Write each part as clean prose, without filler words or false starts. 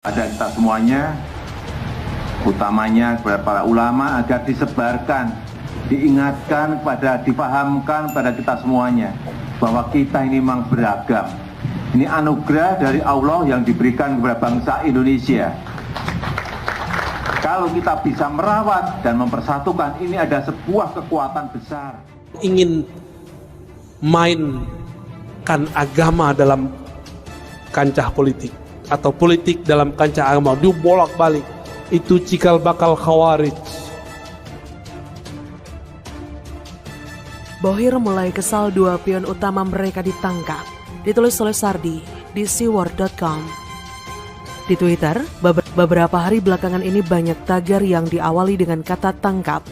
Pada kita semuanya, utamanya kepada para ulama agar disebarkan, diingatkan, dipahamkan pada kita semuanya bahwa kita ini memang beragam. Ini anugerah dari Allah yang diberikan kepada bangsa Indonesia. Kalau kita bisa merawat dan mempersatukan, ini ada sebuah kekuatan besar. Ingin mainkan agama dalam kancah politik atau politik dalam kancah agama, dibolak-balik, itu cikal bakal Khawarij. Bohir mulai kesal 2 pion utama mereka ditangkap, ditulis oleh Sardi di seaworld.com. Di Twitter, beberapa hari belakangan ini banyak tagar yang diawali dengan kata tangkap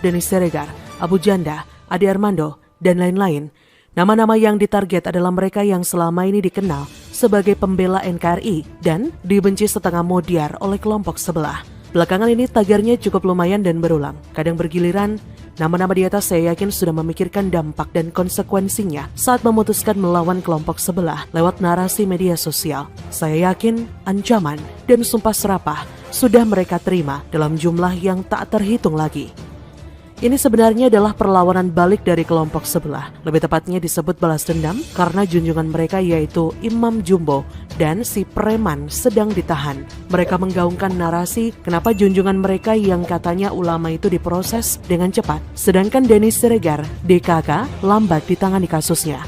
Denis Siregar, Abu Janda, Ade Armando, dan lain-lain. Nama-nama yang ditarget adalah mereka yang selama ini dikenal sebagai pembela NKRI dan dibenci setengah modiar oleh kelompok sebelah. Belakangan ini tagarnya cukup lumayan dan berulang, kadang bergiliran. Nama-nama di atas saya yakin sudah memikirkan dampak dan konsekuensinya saat memutuskan melawan kelompok sebelah lewat narasi media sosial. Saya yakin ancaman dan sumpah serapah sudah mereka terima dalam jumlah yang tak terhitung lagi. Ini sebenarnya adalah perlawanan balik dari kelompok sebelah. Lebih tepatnya disebut balas dendam karena junjungan mereka yaitu Imam Jumbo dan si preman sedang ditahan. Mereka menggaungkan narasi kenapa junjungan mereka yang katanya ulama itu diproses dengan cepat, sedangkan Denis Siregar, DKK, lambat ditangani kasusnya.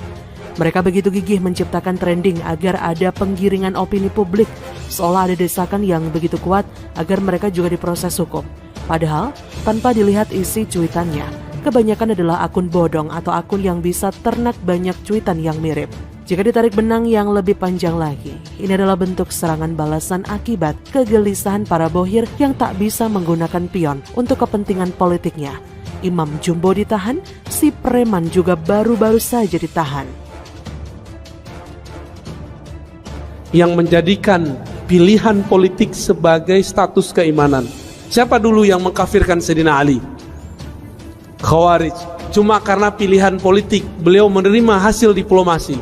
Mereka begitu gigih menciptakan trending agar ada penggiringan opini publik, seolah ada desakan yang begitu kuat agar mereka juga diproses hukum. Padahal, tanpa dilihat isi cuitannya, kebanyakan adalah akun bodong atau akun yang bisa ternak banyak cuitan yang mirip. Jika ditarik benang yang lebih panjang lagi, ini adalah bentuk serangan balasan akibat kegelisahan para bohir yang tak bisa menggunakan pion untuk kepentingan politiknya. Imam Jumbo ditahan, si preman juga baru-baru saja ditahan. Yang menjadikan pilihan politik sebagai status keimanan. Siapa dulu yang mengkafirkan Sayyidina Ali? Khawarij. Cuma karena pilihan politik, beliau menerima hasil diplomasi.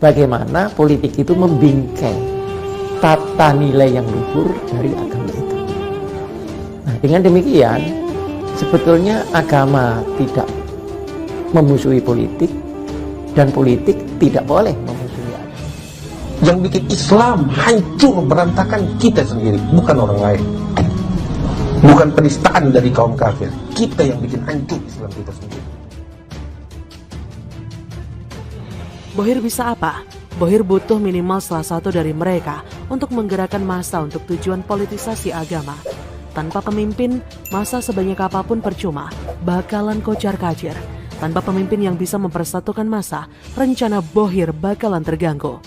Bagaimana politik itu membingkai tata nilai yang luhur dari agama itu. Nah, dengan demikian, sebetulnya agama tidak memusuhi politik dan politik tidak boleh memusuhi agama. Yang bikin Islam hancur berantakan kita sendiri, bukan orang lain. Bukan penistaan dari kaum kafir. Kita yang bikin hancur Islam kita sendiri. Bohir bisa apa? Bohir butuh minimal salah satu dari mereka untuk menggerakkan massa untuk tujuan politisasi agama. Tanpa pemimpin, massa sebanyak apapun percuma, bakalan kocar-kacir. Tanpa pemimpin yang bisa mempersatukan massa, rencana Bohir bakalan terganggu.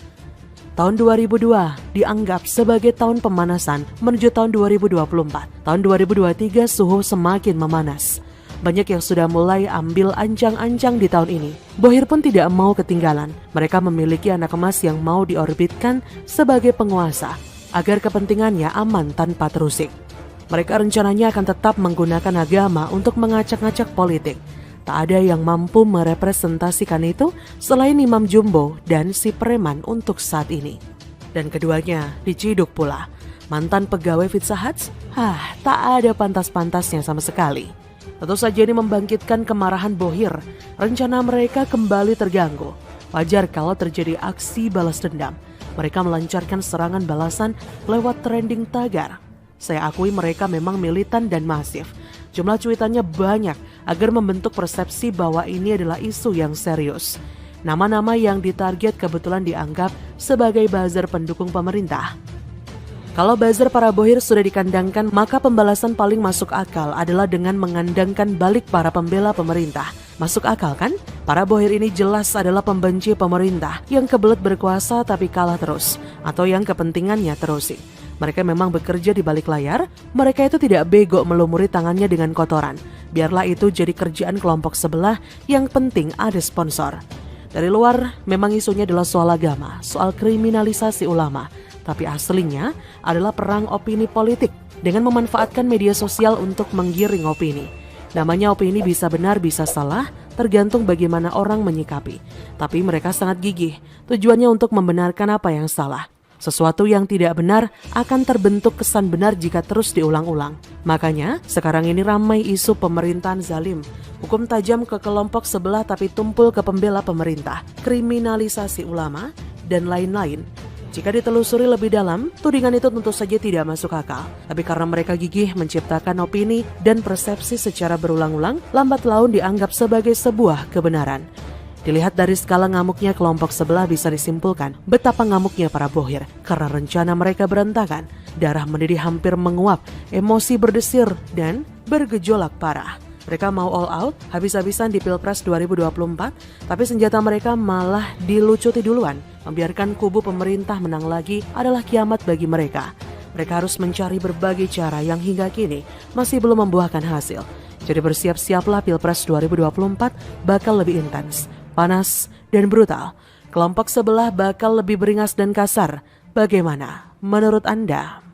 Tahun 2002 dianggap sebagai tahun pemanasan menuju tahun 2024. Tahun 2023 suhu semakin memanas. Banyak yang sudah mulai ambil ancang-ancang di tahun ini. Bohir pun tidak mau ketinggalan. Mereka memiliki anak emas yang mau diorbitkan sebagai penguasa agar kepentingannya aman tanpa terusik. Mereka rencananya akan tetap menggunakan agama untuk mengacak-ngacak politik. Tak ada yang mampu merepresentasikan itu selain Imam Jumbo dan si preman untuk saat ini. Dan keduanya diciduk pula. Mantan pegawai Pizza Hut? Tak ada pantas-pantasnya sama sekali. Tentu saja ini membangkitkan kemarahan Bohir. Rencana mereka kembali terganggu. Wajar kalau terjadi aksi balas dendam. Mereka melancarkan serangan balasan lewat trending tagar. Saya akui mereka memang militan dan masif. Jumlah cuitannya banyak agar membentuk persepsi bahwa ini adalah isu yang serius. Nama-nama yang ditarget kebetulan dianggap sebagai buzzer pendukung pemerintah. Kalau buzzer para bohir sudah dikandangkan, maka pembalasan paling masuk akal adalah dengan mengandangkan balik para pembela pemerintah. Masuk akal kan? Para bohir ini jelas adalah pembenci pemerintah yang kebelet berkuasa tapi kalah terus, atau yang kepentingannya terusik. Mereka memang bekerja di balik layar, mereka itu tidak bego melumuri tangannya dengan kotoran. Biarlah itu jadi kerjaan kelompok sebelah, yang penting ada sponsor. Dari luar, memang isunya adalah soal agama, soal kriminalisasi ulama. Tapi aslinya adalah perang opini politik dengan memanfaatkan media sosial untuk menggiring opini. Namanya opini bisa benar bisa salah, tergantung bagaimana orang menyikapi. Tapi mereka sangat gigih, tujuannya untuk membenarkan apa yang salah. Sesuatu yang tidak benar akan terbentuk kesan benar jika terus diulang-ulang. Makanya, sekarang ini ramai isu pemerintahan zalim, hukum tajam ke kelompok sebelah tapi tumpul ke pembela pemerintah, kriminalisasi ulama, dan lain-lain. Jika ditelusuri lebih dalam, tudingan itu tentu saja tidak masuk akal. Tapi karena mereka gigih menciptakan opini dan persepsi secara berulang-ulang, lambat laun dianggap sebagai sebuah kebenaran. Dilihat dari skala ngamuknya kelompok sebelah bisa disimpulkan betapa ngamuknya para bohir karena rencana mereka berantakan, darah mendidih hampir menguap, emosi berdesir, dan bergejolak parah. Mereka mau all out, habis-habisan di Pilpres 2024, tapi senjata mereka malah dilucuti duluan. Membiarkan kubu pemerintah menang lagi adalah kiamat bagi mereka. Mereka harus mencari berbagai cara yang hingga kini masih belum membuahkan hasil. Jadi bersiap-siaplah Pilpres 2024 bakal lebih intens, panas, dan brutal. Kelompok sebelah bakal lebih beringas dan kasar. Bagaimana menurut Anda?